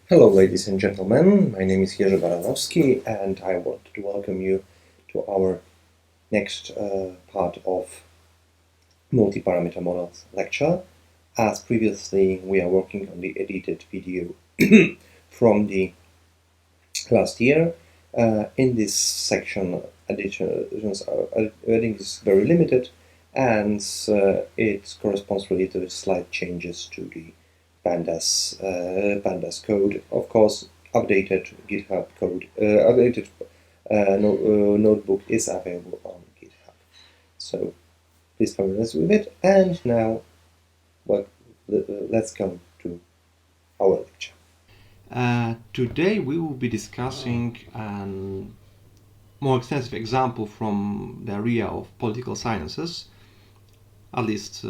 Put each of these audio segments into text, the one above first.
Hello, ladies and gentlemen. My name is Jerzy Baranowski, and I want to welcome you to our next part of multi-parameter models lecture. As previously, we are working on the edited video from the last year. In this section, editing is very limited, and it corresponds really to slight changes to the pandas code. Of course, updated GitHub code, notebook is available on GitHub. So please familiarize with it. And now, let's come to our lecture. Today we will be discussing a more extensive example from the area of political sciences, at least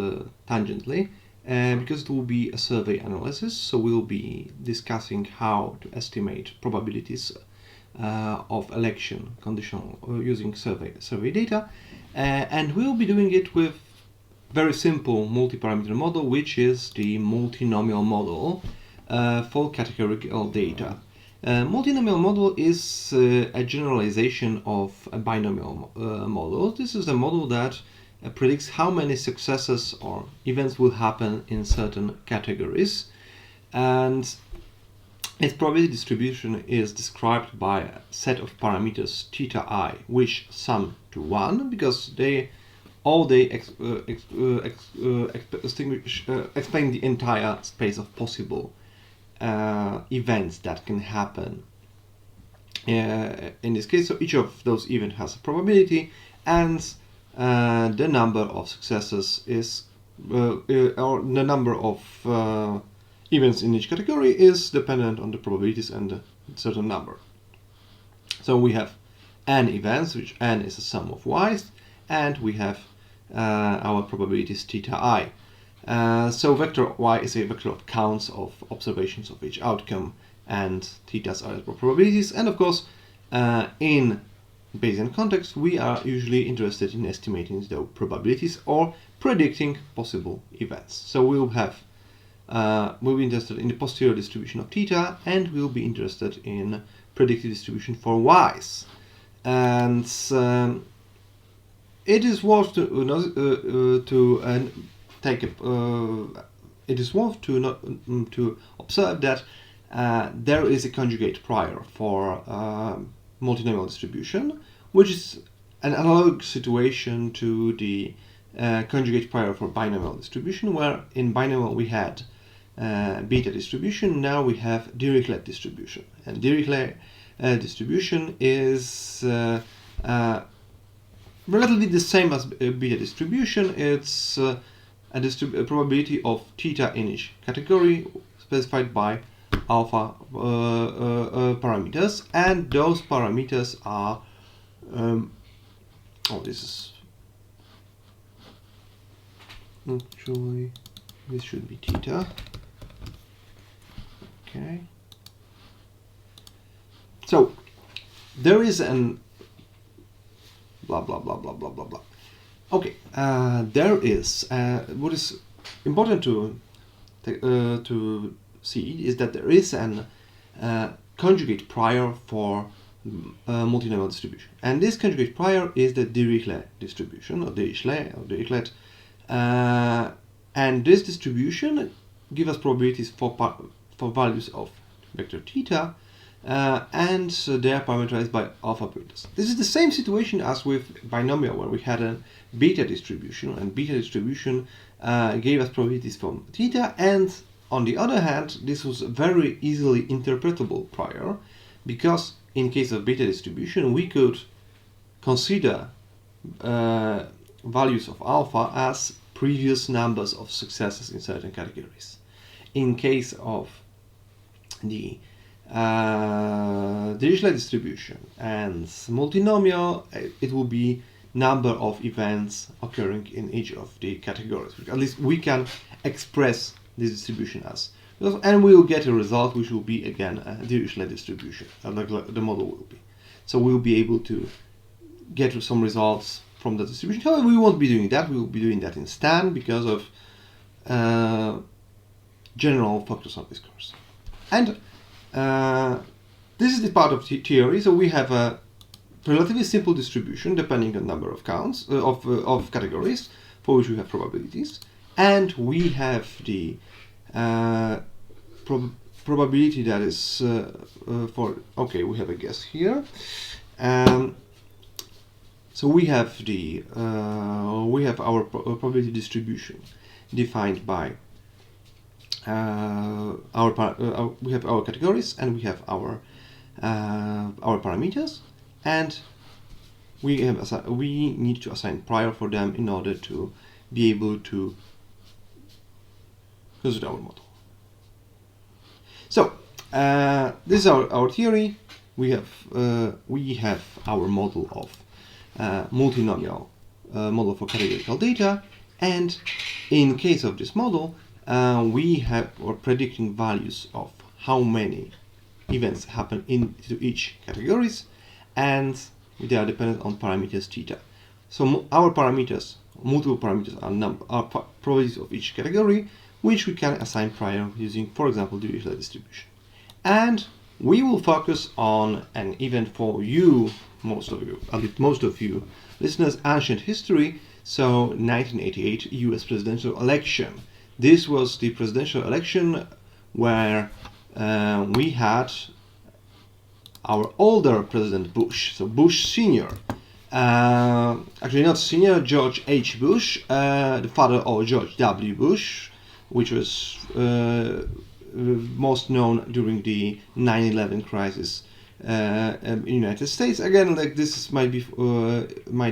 tangentially, because it will be a survey analysis. So we'll be discussing how to estimate probabilities of election conditional using survey data, and we'll be doing it with very simple multi-parameter model, which is the multinomial model for categorical data. Multinomial model is a generalization of a binomial model. This is a model that predicts how many successes or events will happen in certain categories, and its probability distribution is described by a set of parameters theta I, which sum to 1 because they explain the entire space of possible events that can happen in this case. So each of those events has a probability, and the number of successes is or the number of events in each category is dependent on the probabilities and a certain number. So we have n events, which n is a sum of y's, and we have our probabilities theta I. So vector y is a vector of counts of observations of each outcome, and thetas are probabilities. And of course, in Bayesian context, we are usually interested in estimating the probabilities or predicting possible events. So we'll be interested in the posterior distribution of theta, and we'll be interested in predicted distribution for y's. And it is worth to observe that there is a conjugate prior for multinomial distribution, which is an analogous situation to the conjugate prior for binomial distribution, where in binomial we had beta distribution. Now we have Dirichlet distribution, and Dirichlet distribution is relatively the same as beta distribution. It's a probability of theta in each category specified by alpha parameters, and those parameters are this should be theta. Okay. So there is an blah blah blah blah blah blah blah. Okay, there is what is important to see is that there is an conjugate prior for multinomial distribution, and this conjugate prior is the Dirichlet distribution, or Dirichlet, and this distribution gives us probabilities for values of vector theta, and they are parameterized by alpha parameters. This is the same situation as with binomial, where we had a beta distribution, and beta distribution gave us probabilities from theta, and on the other hand, this was very easily interpretable prior, because in case of beta distribution, we could consider values of alpha as previous numbers of successes in certain categories. In case of the Dirichlet distribution and multinomial, it will be number of events occurring in each of the categories. At least we can express this distribution as, and we will get a result which will be again a Dirichlet distribution, like the model will be. So we'll be able to get some results from the distribution. However, we won't be doing that. We will be doing that in Stan because of general focus on this course. And this is the part of the theory. So we have a relatively simple distribution depending on number of counts of categories for which we have probabilities, and we have the probability that is for, okay, we have a guess here. So we have the our probability distribution defined by we have our categories and we have our parameters, and we need to assign prior for them in order to be able to consider our model. So this is our theory. We have our model of multinomial model for categorical data, and in case of this model, we are predicting values of how many events happen into each categories, and they are dependent on parameters theta. So our parameters, multiple parameters, are probabilities of each category, which we can assign prior using, for example, the Dirichlet distribution. And we will focus on an event for you, most of you listeners, ancient history. So 1988 US presidential election. This was the presidential election where we had our older President Bush, so Bush Senior. Actually not Senior, George H. Bush, the father of George W. Bush, which was most known during the 9/11 crisis in the United States. Again, like this might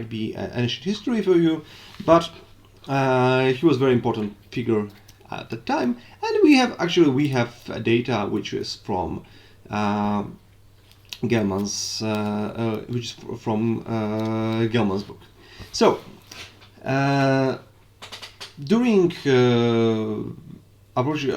be ancient history for you, but he was a very important figure at the time. And we have data which is from Gelman's, Gelman's book. So during approaching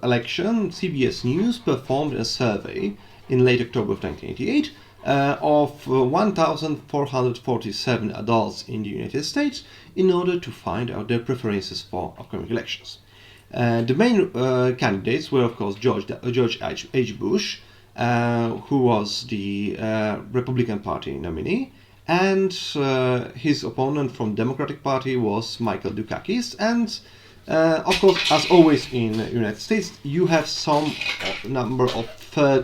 election, CBS News performed a survey in late October of 1988 of 1,447 adults in the United States in order to find out their preferences for upcoming elections. The main candidates were, of course, George H. Bush, who was the Republican Party nominee, and his opponent from Democratic Party was Multi-Dukakis. And of course, as always in the United States, you have some number of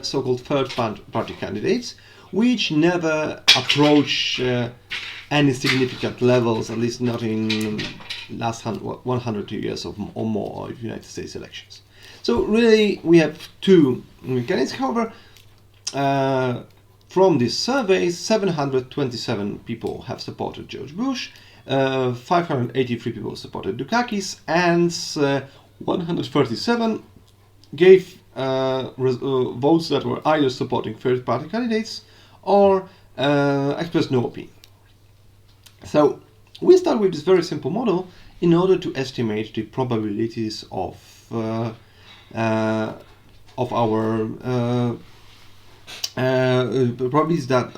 so-called third-party candidates, which never approach any significant levels, at least not in last 100 years or more of United States elections. So really, we have two candidates. However, from this survey, 727 people have supported George Bush, 583 people supported Dukakis, and 137 gave votes that were either supporting third-party candidates or expressed no opinion. So we start with this very simple model in order to estimate the probabilities of our probabilities that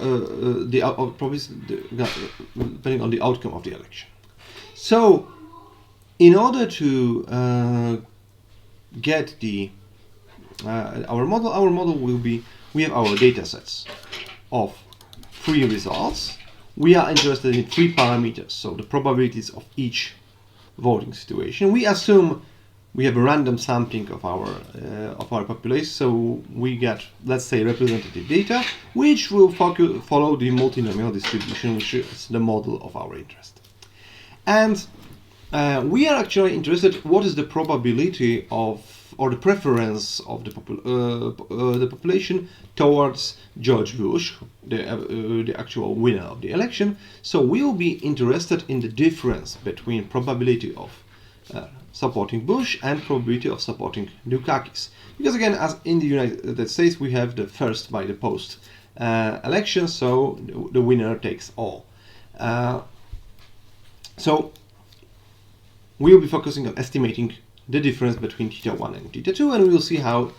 depending on the outcome of the election. So, in order to get the our model will be, we have our data sets of 3 results. We are interested in 3 parameters, so the probabilities of each voting situation. We assume we have a random sampling of our population, so we get, let's say, representative data, which will follow the multinomial distribution, which is the model of our interest. And we are actually interested what is the probability of, or the preference of the population towards George Bush, the actual winner of the election. So we will be interested in the difference between probability of supporting Bush and probability of supporting Dukakis. Because again, as in the United States, we have the first by the post election, so the winner takes all. So we will be focusing on estimating the difference between θ1 and θ2, and we will see how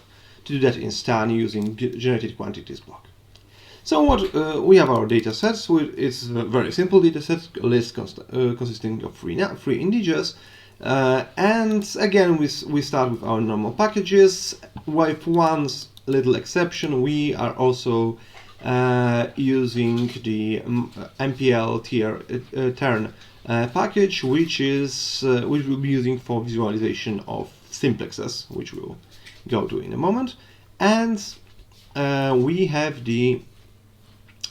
to do that in Stan using generated quantities block. So what we have our data sets. It's a very simple data set, a list consisting of 3 integers. And again, we start with our normal packages with 1 little exception. We are also using the MPL Tern package, which we'll be using for visualization of simplexes, which we'll go to in a moment. And we have the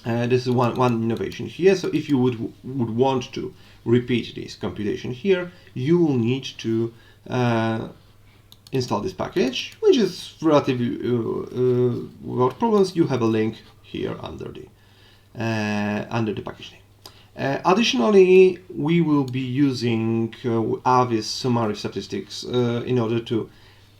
this is one innovation here. So if you would want to repeat this computation here, you will need to install this package, which is relatively without problems. You have a link here under the package name. Additionally, we will be using Avis summary statistics in order to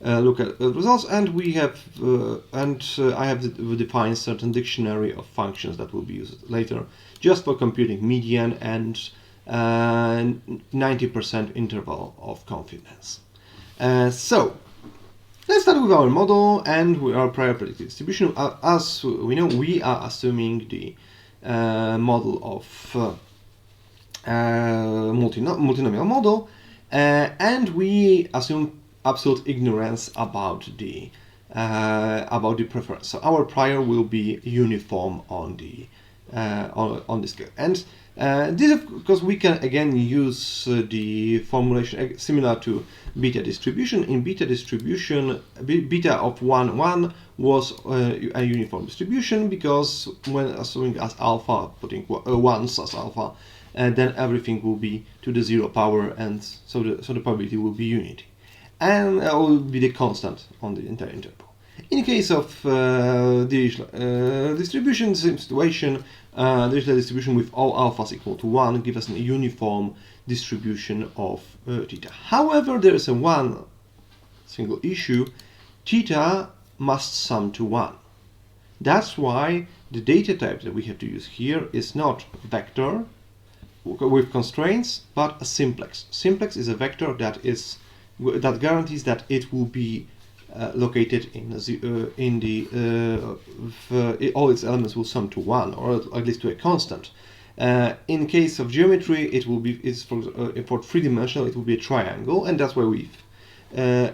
look at results, and we have I have defined certain dictionary of functions that will be used later, just for computing median and 90% interval of confidence. So let's start with our model and with our prior predictive distribution. As we know, we are assuming the model of multinomial model, and we assume absolute ignorance about the preference. So our prior will be uniform on the scale, and this is because we can again use the formulation similar to beta distribution. In beta distribution, beta of 1, 1 was a uniform distribution, because when assuming as alpha, putting ones as alpha, then everything will be to the 0 power, and so the probability will be unity, and will be the constant on the entire interval. In case of distribution, same situation. Dirichlet distribution with all alphas equal to 1 gives us a uniform distribution of theta. However, there is one single issue: theta must sum to 1. That's why the data type that we have to use here is not vector with constraints, but a simplex. Simplex is a vector that guarantees that it will be located all its elements will sum to 1, or at least to a constant. In case of geometry, it will be for 3-dimensional, it will be a triangle, and that's why we've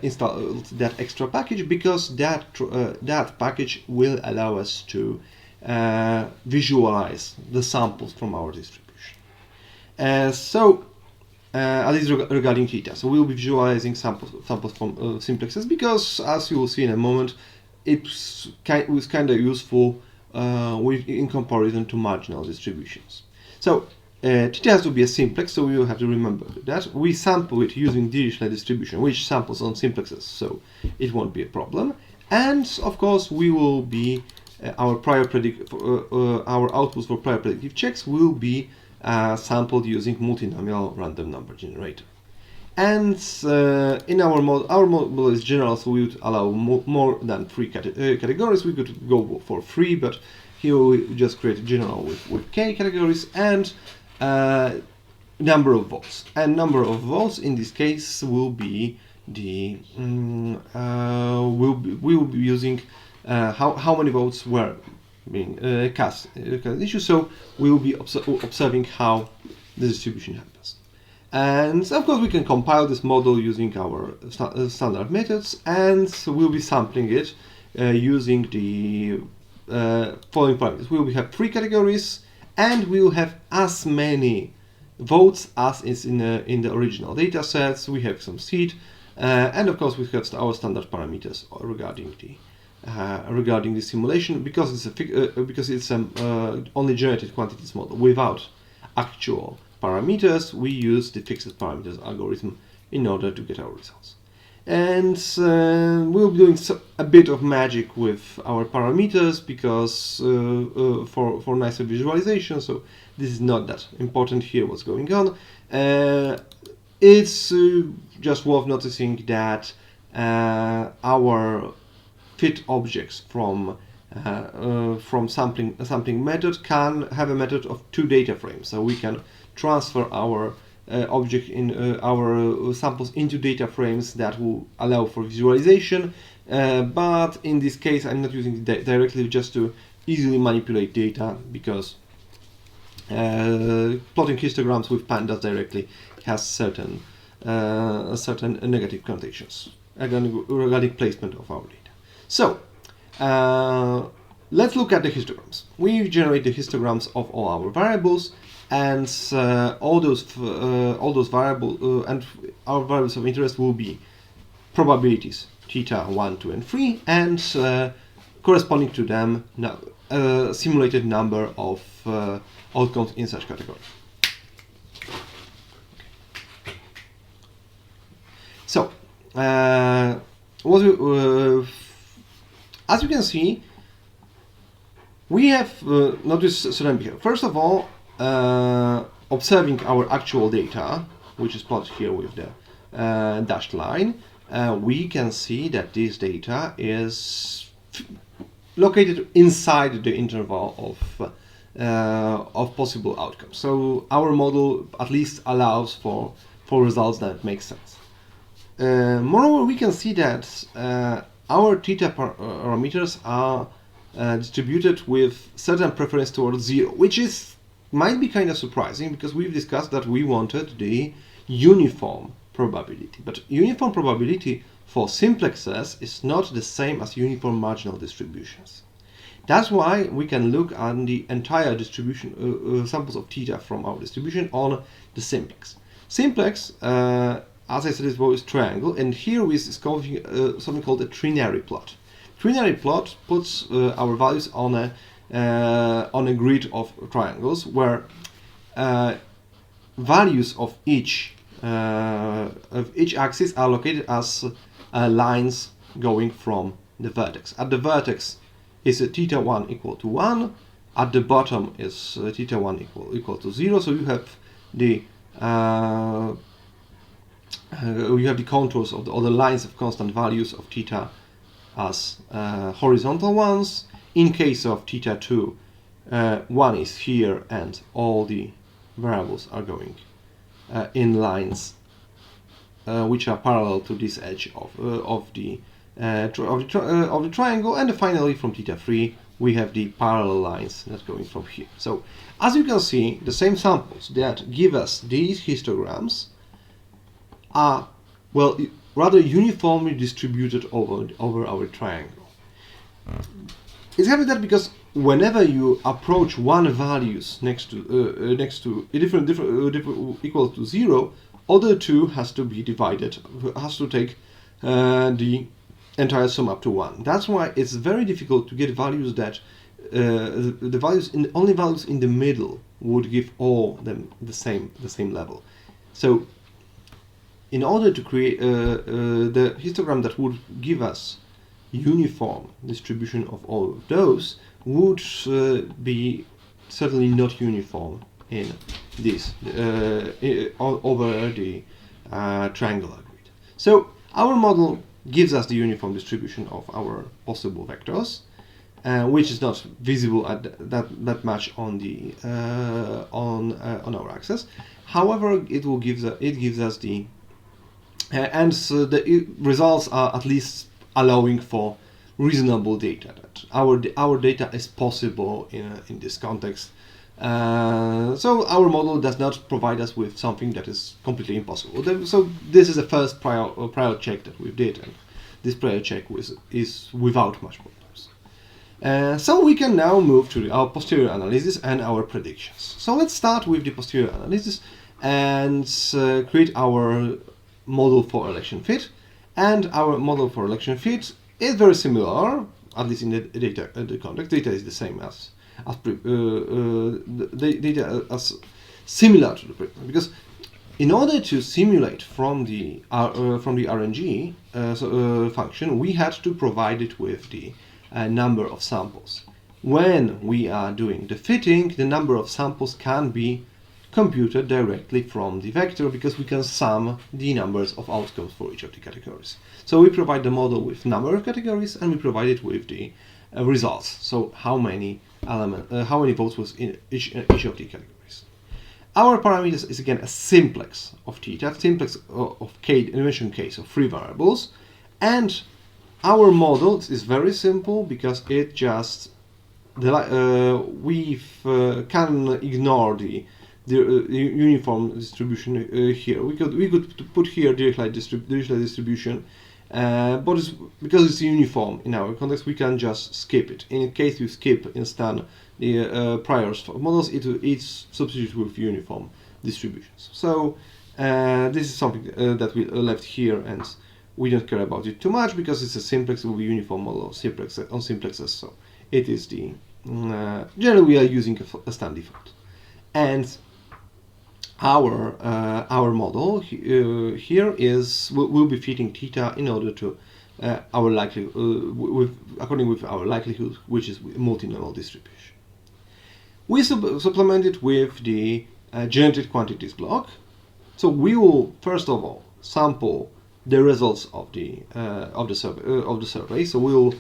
installed that extra package, because that package will allow us to visualize the samples from our distribution. At least regarding theta. So we'll be visualizing samples from simplexes, because, as you will see in a moment, it was kind of useful in comparison to marginal distributions. So theta has to be a simplex, so we will have to remember that. We sample it using Dirichlet distribution, which samples on simplexes, so it won't be a problem. And of course, we will be our outputs for prior predictive checks will be sampled using multinomial random number generator. And in our model is general, so we would allow more than 3 categories. We could go for 3, but here we just create general with k categories, and number of votes. And number of votes in this case will be the we will be using how many votes were being cast issue. So we will be observing how the distribution happens. And of course, we can compile this model using our standard methods, and we'll be sampling it using the following parameters. We will have 3 categories, and we will have as many votes as is in the original data sets. We have some seed, and of course we have our standard parameters regarding the simulation, because it's only generated quantities model without actual parameters. We use the fixed parameters algorithm in order to get our results. And we'll be doing a bit of magic with our parameters, because for nicer visualization. So this is not that important here what's going on. It's just worth noticing that our fit objects from sampling method can have a method of 2 data frames. So we can transfer our object in our samples into data frames that will allow for visualization. But in this case, I'm not using it directly, just to easily manipulate data, because plotting histograms with pandas directly has certain negative connotations regarding placement of our data. So Let's look at the histograms. We generate the histograms of all our variables, and all those variables and our variables of interest will be probabilities theta 1, 2, and 3, and corresponding to them simulated number of outcomes in such category. So, as you can see, we have noticed certain behavior. First of all, observing our actual data, which is plotted here with the dashed line, we can see that this data is located inside the interval of possible outcomes. So our model at least allows for results that make sense. Moreover, we can see that our theta parameters are distributed with certain preference towards 0, which might be kind of surprising because we've discussed that we wanted the uniform probability. But uniform probability for simplexes is not the same as uniform marginal distributions. That's why we can look at the entire distribution samples of theta from our distribution on the simplex. Simplex, as I said, is always triangle, and here we're discovering something called a trinary plot. Trinary plot puts our values on a grid of triangles where values of each axis are located as lines going from the vertex. At the vertex is a theta 1 equal to 1. At the bottom is theta 1 equal to 0. So you have the contours of all the lines of constant values of theta as horizontal ones. In case of theta 2, 1 is here, and all the variables are going in lines which are parallel to this edge of the triangle. And finally, from theta 3, we have the parallel lines that's going from here. So, as you can see, the same samples that give us these histograms are, well, rather uniformly distributed over our triangle. It's happening that because whenever you approach one values next to a different equal to 0, other two has to be divided, has to take the entire sum up to 1. That's why it's very difficult to get values that only values in the middle would give all them the same level. So in order to create the histogram that would give us uniform distribution of all of those would be certainly not uniform in this over the triangular grid. So our model gives us the uniform distribution of our possible vectors, which is not visible at that much on the on our axis. However, it gives us the and so the results are at least allowing for reasonable data, that our data is possible in this context. So our model does not provide us with something that is completely impossible. So this is the first prior check that we did, and this prior check is without much problems. So we can now move to our posterior analysis and our predictions. So let's start with the posterior analysis and create our model for election fit. And our model for election fit is very similar, at least in the context. Data is the same as data as similar to the previous, because in order to simulate from the RNG function, we had to provide it with the number of samples. When we are doing the fitting, the number of samples can be computed directly from the vector, because we can sum the numbers of outcomes for each of the categories. So we provide the model with number of categories, and we provide it with the results. So how many votes was in each of the categories. Our parameters is again a simplex of theta, simplex of k dimension case of 3 variables, and our model is very simple because it just we can ignore the uniform distribution here. We could put here Dirichlet distribution but because it's uniform in our context, we can just skip it. In case we skip instead the prior models, it's substituted with uniform distributions. So this is something that we left here, and we don't care about it too much because it's a simplex with a uniform model on simplexes. So it is the generally we are using a standard default, and our model here will be fitting theta in order to our likelihood according with our likelihood, which is multinomial distribution. We supplement it with the generated quantities block. So we will first of all sample the results of the survey. So we will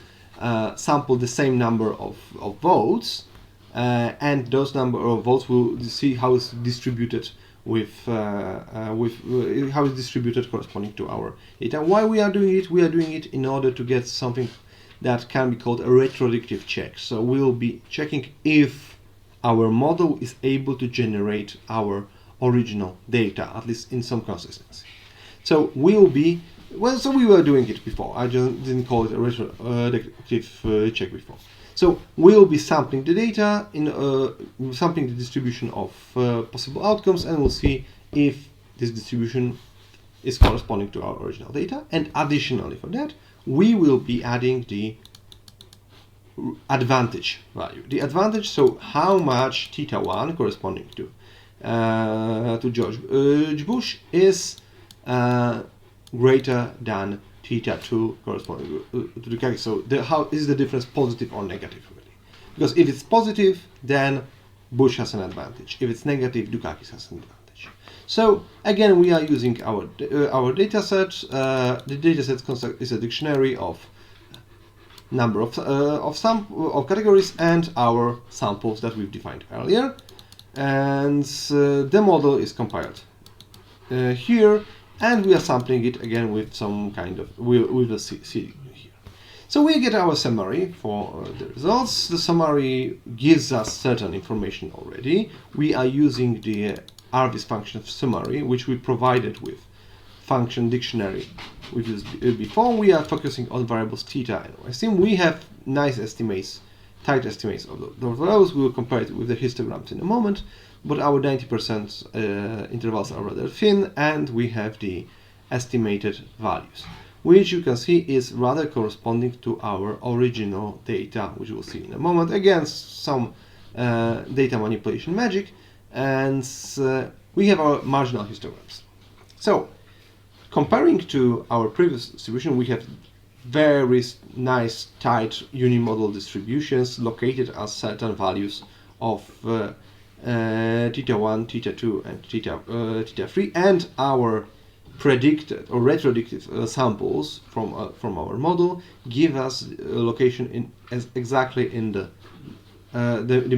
sample the same number of votes, and those number of votes will see how it's distributed with how it's distributed corresponding to our data. Why we are doing it? We are doing it in order to get something that can be called a retroductive check. So we'll be checking if our model is able to generate our original data, at least in some consistency. So we'll be so we were doing it before. I just didn't call it a retroductive check before. So we'll be sampling the data, sampling the distribution of possible outcomes, and we'll see if this distribution is corresponding to our original data. And additionally for that, we will be adding the advantage value. The advantage, so how much theta1 corresponding to George Bush is greater than theta2 corresponding to Dukakis. So how is the difference positive or negative really? Because if it's positive, then Bush has an advantage. If it's negative, Dukakis has an advantage. So again, we are using our data set. The data set is a dictionary of number of categories and our samples that we've defined earlier, and the model is compiled here. And we are sampling it again with some kind of with a seeding here. So we get our summary for the results. The summary gives us certain information already. We are using the Arvis function of summary, which we provided with function dictionary, which is before. We are focusing on variables theta and y. We have nice estimates, tight estimates of those values. We will compare it with the histograms in a moment. But our 90% intervals are rather thin, and we have the estimated values, which you can see is rather corresponding to our original data, which we'll see in a moment. Again, some data manipulation magic, and we have our marginal histograms. So, comparing to our previous distribution, we have very nice tight unimodal distributions located at certain values of theta1, theta2, and theta3, and our predicted or retrodictive samples from our model give us a location exactly in the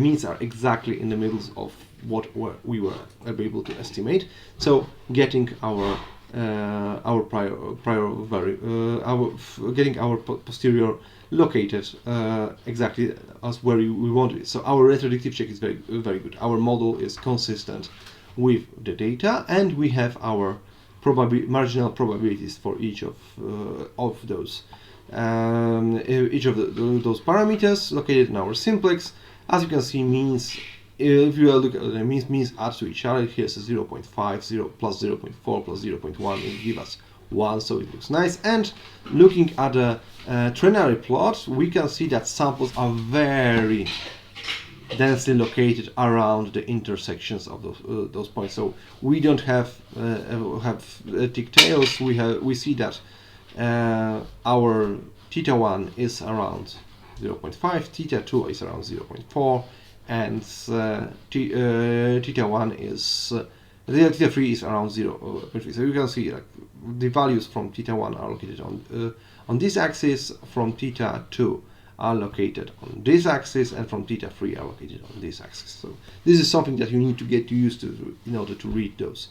means are exactly in the middle of what we were able to estimate. So getting our posterior located exactly as where we want it. So our retrodictive check is very good. Our model is consistent with the data, and we have our marginal probabilities for each of those those parameters located in our simplex. As you can see, means, if you look at the means add to each other. Here's a 0.5, 0 plus 0.4 plus 0.1 will give us 1, so it looks nice. And looking at the ternary plot, we can see that samples are very densely located around the intersections of those points. So we don't have tick tails. We see that our theta1 is around 0.5, theta2 is around 0.4, and theta1 is theta3 is around 0.3. So you can see like the values from theta1 are located on this axis, from theta2 are located on this axis, and from theta3 are located on this axis. So this is something that you need to get used to in order to read those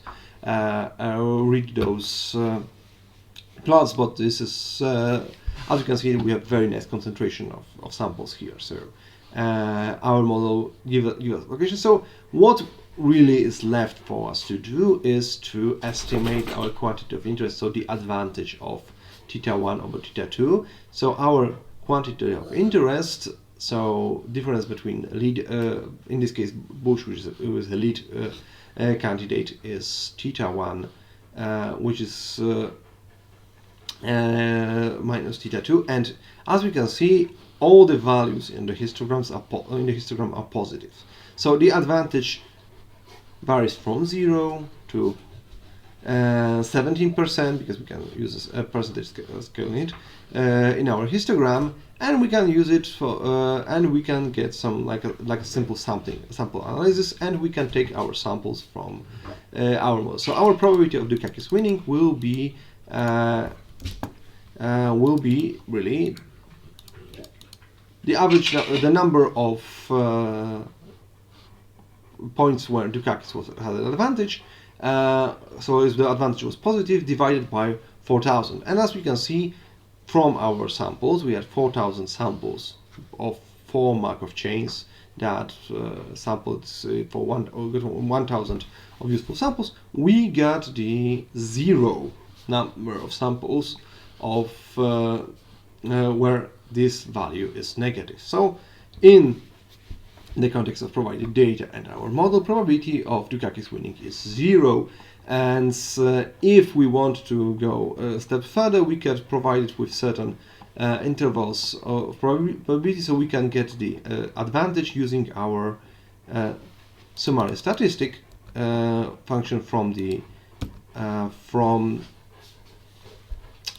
plots. But this is, as you can see, we have very nice concentration of samples here. So our model give us location. So what really is left for us to do is to estimate our quantity of interest, so the advantage of θ1 over θ2. So our quantity of interest, so difference between lead, in this case Bush, which is the lead candidate, is θ1, which is minus θ2, and as we can see, all the values in the histograms are positive. So the advantage varies from 0 to 17%, because we can use a percentage scale unit in our histogram, and we can use it for and we can get some like a simple sample analysis, and we can take our samples from our model. So our probability of Dukakis winning will be really the average, the number of points where Dukakis had an advantage. So if the advantage was positive, divided by 4,000. And as we can see from our samples, we had 4,000 samples of 4 Markov chains that sampled for 1,000 of useful samples. We got the 0 number of samples of where this value is negative. So in the context of provided data and our model, probability of Dukakis winning is 0. And if we want to go a step further, we can provide it with certain intervals of probability, so we can get the advantage using our summary statistic function from the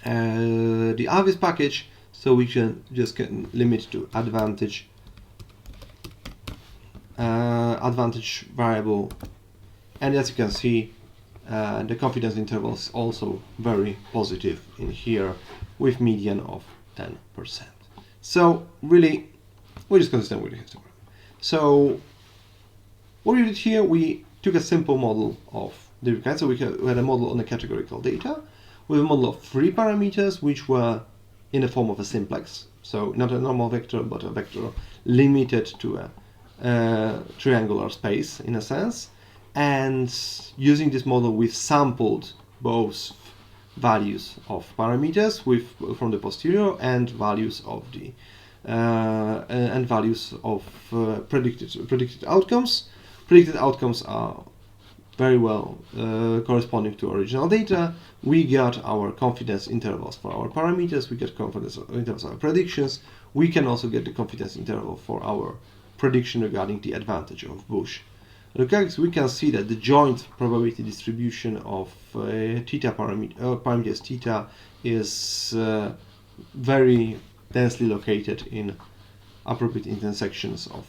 Avis package. So we can just limit to advantage variable, and as you can see, the confidence interval is also very positive in here, with median of 10%. So really, which is consistent with the histogram. So what we did here, we took a simple model of the kind. So we had a model on the categorical data with a model of 3 parameters, which were in the form of a simplex. So not a normal vector, but a vector limited to a triangular space in a sense. And using this model, we've sampled both values of parameters from the posterior and values of the predicted outcomes. Predicted outcomes are very well corresponding to original data. We got our confidence intervals for our parameters. We get confidence intervals for our predictions. We can also get the confidence interval for our prediction regarding the advantage of Bush. Dukakis, we can see that the joint probability distribution of parameters theta is very densely located in appropriate intersections of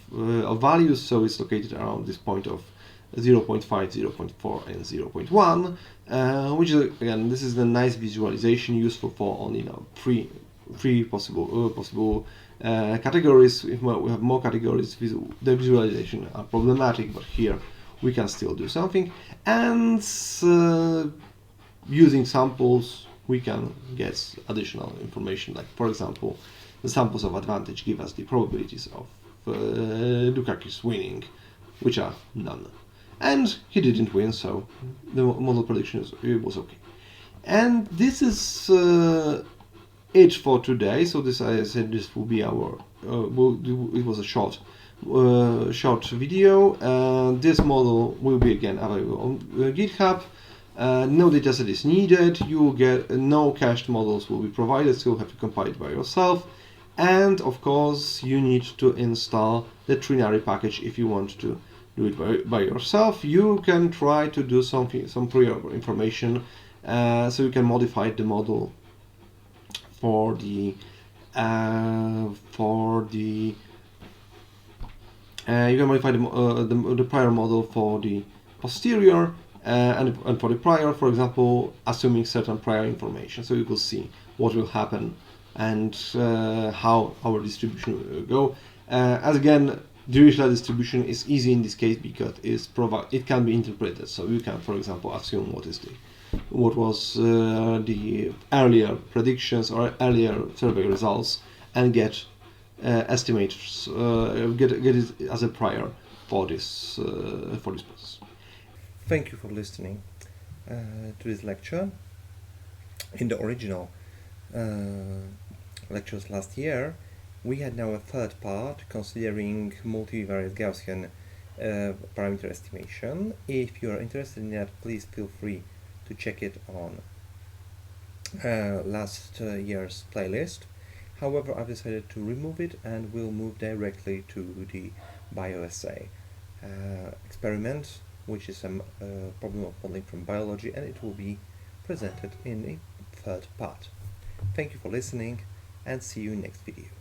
values. So it's located around this point of 0.5, 0.4, and 0.1, which is, again, this is a nice visualization useful for only three possible categories. If we have more categories, the visualization are problematic, but here we can still do something. And using samples, we can get additional information, like, for example, the samples of advantage give us the probabilities of Dukakis winning, which are none. And he didn't win, so the model prediction was okay. And this is it for today. So this, I said, this will be our it was a short video. This model will be again available on GitHub. No dataset is needed. You will get no cached models will be provided, so you'll have to compile it by yourself. And of course, you need to install the trinary package if you want to do it by yourself. You can try to do some prior information, so you can modify the model for the you can modify the prior model for the posterior and for the prior, for example, assuming certain prior information. So you will see what will happen and how our distribution will go. As again, Dirichlet distribution is easy in this case because it can be interpreted. So you can, for example, assume what was the earlier predictions or earlier survey results, and get estimates, get it as a prior for this process. Thank you for listening to this lecture. In the original lectures last year, we had now a third part considering multivariate Gaussian parameter estimation. If you are interested in that, please feel free to check it on last year's playlist. However, I've decided to remove it and we'll move directly to the bioessay experiment, which is a problem of modeling from biology, and it will be presented in the third part. Thank you for listening and see you in next video.